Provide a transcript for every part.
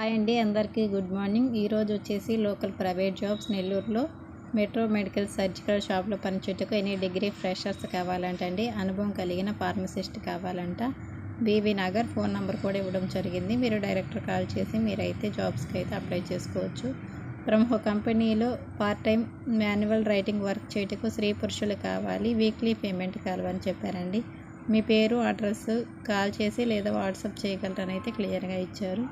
Hi అండి, అందరికీ good morning. ఈరోజు వచ్చేసి లోకల్ ప్రైవేట్ జాబ్స్ నెల్లూరులో మెట్రో మెడికల్ సర్జికల్ షాప్లో పనిచేయటకు ఎనీ డిగ్రీ ఫ్రెషర్స్ కావాలంటండి. అనుభవం కలిగిన ఫార్మసిస్ట్ కావాలంట. బీవీ నగర్ ఫోన్ నెంబర్ కూడా ఇవ్వడం జరిగింది. మీరు డైరెక్టర్ కాల్ చేసి మీరైతే జాబ్స్కి అయితే అప్లై చేసుకోవచ్చు. ప్రముఖ కంపెనీలో part time manual writing work చేయటకు స్త్రీ పురుషులు కావాలి. వీక్లీ పేమెంట్ కావాలని చెప్పారండి. మీ పేరు అడ్రస్ కాల్ చేసి లేదా వాట్సాప్ చేయగలరని అయితే క్లియర్గా ఇచ్చారు.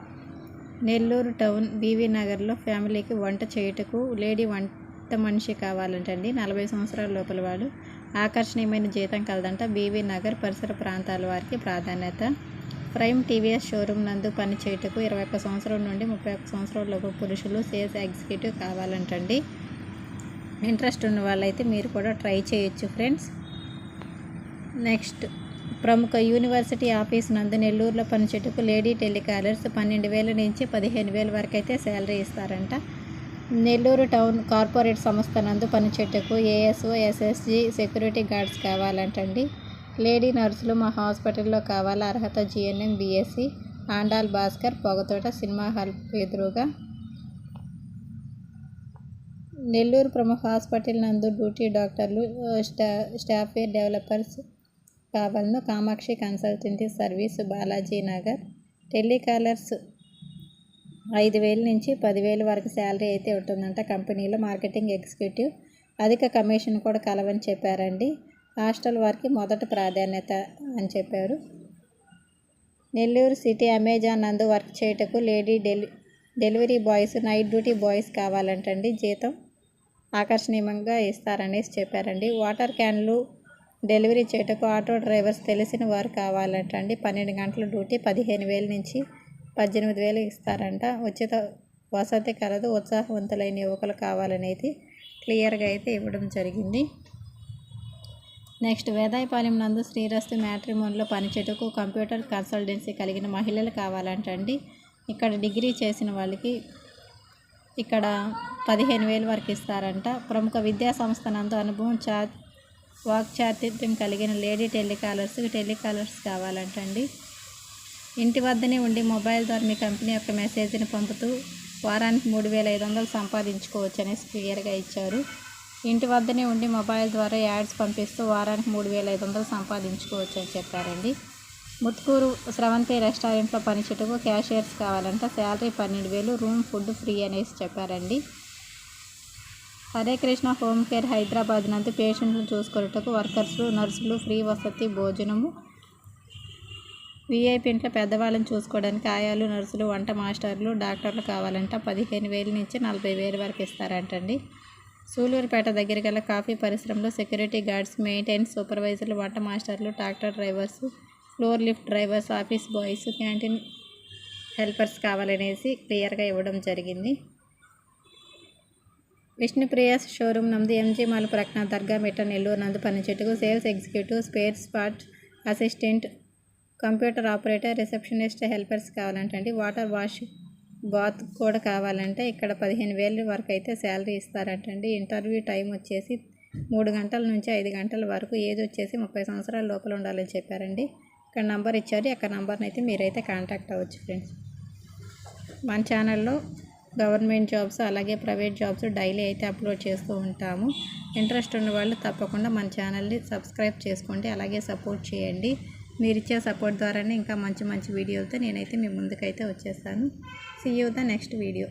నెల్లూరు టౌన్ బీవీ నగర్లో ఫ్యామిలీకి వంట చేయుటకు లేడీ వంట మనిషి కావాలంటండి. 40 సంవత్సరాల లోపల వాడు. ఆకర్షణీయమైన జీతం కలదంట. బీవీ నగర్ పరిసర ప్రాంతాల వారికి ప్రాధాన్యత. ప్రైమ్ టీవీఎస్ షోరూమ్ నందు పని చేయుటకు 21 సంవత్సరం నుండి 31 సంవత్సరాల లోపు పురుషులు సేల్స్ ఎగ్జిక్యూటివ్ కావాలంటండి. ఇంట్రెస్ట్ ఉన్న వాళ్ళైతే మీరు కూడా ట్రై చేయొచ్చు ఫ్రెండ్స్. నెక్స్ట్, ప్రముఖ యూనివర్సిటీ ఆఫీస్ నందు నెల్లూరులో పనిచేయటకు లేడీ టెలికాలర్స్ 12,000 నుంచి 15,000 వరకు అయితే శాలరీ ఇస్తారంట. నెల్లూరు టౌన్ కార్పొరేట్ సంస్థ నందు పనిచేయటకు ఏఎస్ఓ ఎస్ఎస్జి సెక్యూరిటీ గార్డ్స్ కావాలంటండి. లేడీ నర్సులు మా హాస్పిటల్లో కావాలి. అర్హత GNM BSc. Andal Bhaskar, Pogathota cinema hall ఎదురుగా, నెల్లూరు ప్రముఖ హాస్పిటల్ నందు డ్యూటీ డాక్టర్లు, సాఫ్ట్వేర్ డెవలపర్స్ కావాలను. Kamakshi consultancy service, Balaji Nagar. Telecallers 5,000 నుంచి 10,000 వరకు శాలరీ అయితే ఉంటుందంట. కంపెనీలో మార్కెటింగ్ ఎగ్జిక్యూటివ్. అధిక కమిషన్ కూడా కలవని చెప్పారండి. హాస్టల్ వారికి మొదట ప్రాధాన్యత అని చెప్పారు. నెల్లూరు సిటీ అమెజాన్ నందు వర్క్ చేయటకు lady delivery boys, night duty boys కావాలంటండి. జీతం ఆకర్షణీయంగా ఇస్తారనేసి చెప్పారండి. వాటర్ క్యాన్లు డెలివరీ చేయటకు ఆటో డ్రైవర్స్ తెలిసిన వారు కావాలంటండి. 12 గంటల డ్యూటీ. 15,000 నుంచి 18,000 ఇస్తారంట. ఉచిత వసతి కలదు. ఉత్సాహవంతులైన యువకులు కావాలనేది క్లియర్గా అయితే ఇవ్వడం జరిగింది. నెక్స్ట్, వేదాయపాలెం నందు శ్రీరస్తు మ్యాట్రిమోన్లో పనిచేయటకు కంప్యూటర్ కన్సల్టెన్సీ కలిగిన మహిళలు కావాలంటండి. ఇక్కడ డిగ్రీ చేసిన వాళ్ళకి ఇక్కడ 15,000 వరకు ఇస్తారంట. ప్రముఖ విద్యా సంస్థ నందు అనుభవం వాక్చాతుర్యం కలిగిన లేడీ టెలికాలర్స్ కావాలంటండి. ఇంటి వద్దనే ఉండి మొబైల్ ద్వారా మీ కంపెనీ యొక్క మెసేజ్ని పంపుతూ వారానికి 3,500 సంపాదించుకోవచ్చు అనేసి క్లియర్గా ఇచ్చారు. ఇంటి వద్దనే ఉండి మొబైల్ ద్వారా యాడ్స్ పంపిస్తూ వారానికి 3,500 సంపాదించుకోవచ్చు అని చెప్పారండి. ముత్కూరు స్రవంతి రెస్టారెంట్లో పనిచేయటకు క్యాషియర్స్ కావాలంట. శాలరీ 12,000. రూమ్ ఫుడ్ ఫ్రీ అనేసి చెప్పారండి. హరే కృష్ణ హోమ్ కేర్ హైదరాబాద్ నందు పేషెంట్లు చూసుకునేటకు వర్కర్స్లు, నర్సులు, ఫ్రీ వసతి, భోజనము. వీఐపీ ఇంట్లో పెద్దవాళ్ళని చూసుకోవడానికి ఆయాలు, నర్సులు, వంట మాస్టర్లు, డాక్టర్లు కావాలంట. 15,000 నుంచి 40,000 వరకు ఇస్తారంటండి. సూలూరుపేట దగ్గర గల కాఫీ పరిశ్రమలో సెక్యూరిటీ గార్డ్స్, మెయింటెనెన్స్ సూపర్వైజర్లు, వంట మాస్టర్లు, tractor drivers, floor lift drivers, office boys, canteen helpers కావాలనేసి క్లియర్గా ఇవ్వడం జరిగింది. విష్ణుప్రియ షోరూమ్ నందు ఎంజీ మాల్ ప్రజ్ఞా దర్గా మెట్ట నెల్లూరు నందు పనిచేయటకు sales executive, spare part assistant, computer operator, receptionist, helpers కావాలంటండి. వాటర్ వాష్, బాత్ కూడా కావాలంటే. ఇక్కడ 15,000 వరకు అయితే శాలరీ ఇస్తారంటండి. ఇంటర్వ్యూ టైం వచ్చేసి 3 గంటల నుంచి 5 గంటల వరకు. ఏజ్ వచ్చేసి 30 సంవత్సరాల లోపల ఉండాలని చెప్పారండి. ఇక్కడ నంబర్ ఇచ్చారు. అక్కడ నంబర్ని అయితే మీరైతే కాంటాక్ట్ అవ్వచ్చు ఫ్రెండ్స్. మన ఛానల్లో గవర్నమెంట్ జాబ్స్ అలాగే ప్రైవేట్ జాబ్స్ డైలీ అయితే అప్లోడ్ చేస్తూ ఉంటాము. ఇంట్రెస్ట్ ఉన్న వాళ్ళు తప్పకుండా మన ఛానల్ని సబ్స్క్రైబ్ చేసుకోండి, అలాగే సపోర్ట్ చేయండి. మీరు ఇచ్చే సపోర్ట్ ద్వారానే ఇంకా మంచి మంచి వీడియోలతో నేనైతే మీ ముందుకైతే వచ్చేస్తాను. See you the next video.